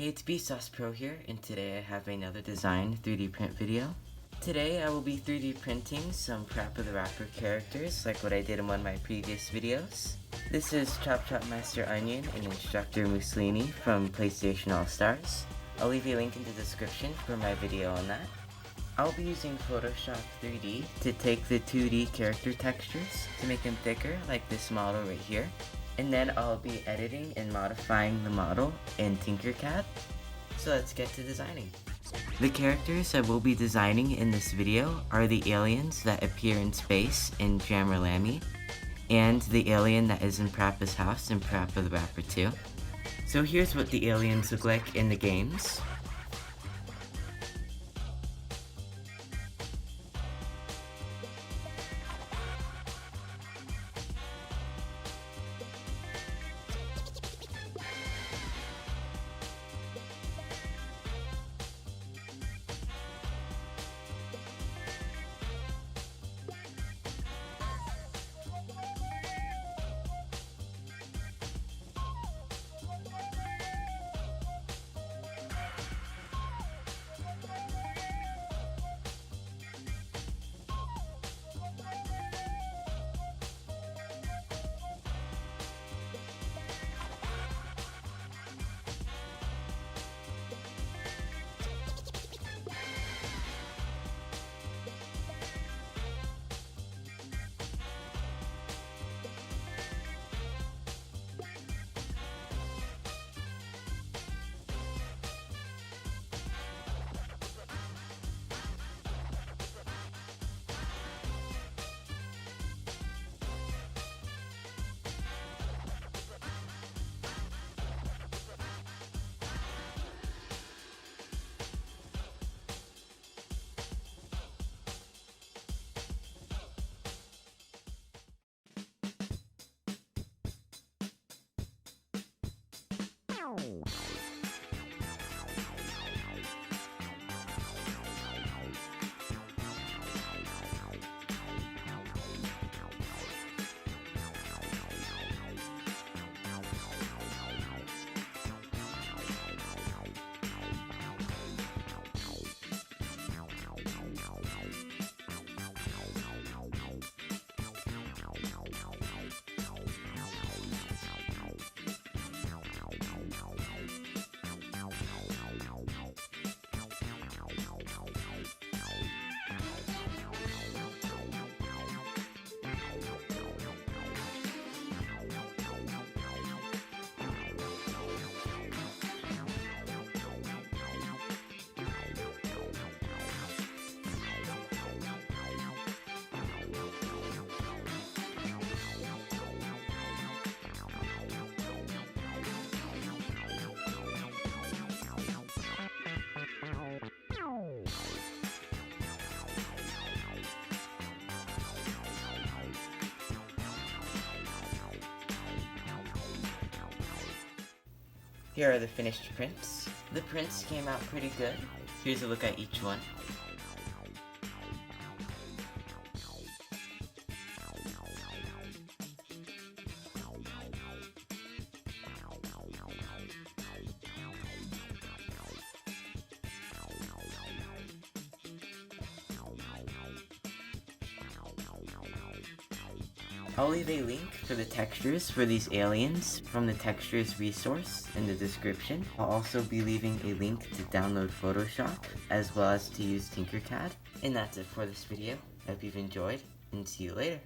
Hey, it's Vsauce Pro here, and today I have another design 3D print video. Today I will be 3D printing some Parappa the Rapper characters like what I did in one of my previous videos. This is Chop Chop Master Onion and Instructor Mussolini from PlayStation All-Stars. I'll leave a link in the description for my video on that. I'll be using Photoshop 3D to take the 2D character textures to make them thicker like this model right here. And then I'll be editing and modifying the model in Tinkercad. So let's get to designing. The characters I will be designing in this video are the aliens that appear in space in Jammer Lammy, and the alien that is in Parappa's house in Parappa the Rapper 2. So here's what the aliens look like in the games. Here are the finished prints. The prints came out pretty good. Here's a look at each one. I'll leave a link for the textures for these aliens from the textures resource in the description. I'll also be leaving a link to download Photoshop as well as to use Tinkercad. And that's it for this video. I hope you've enjoyed, and see you later.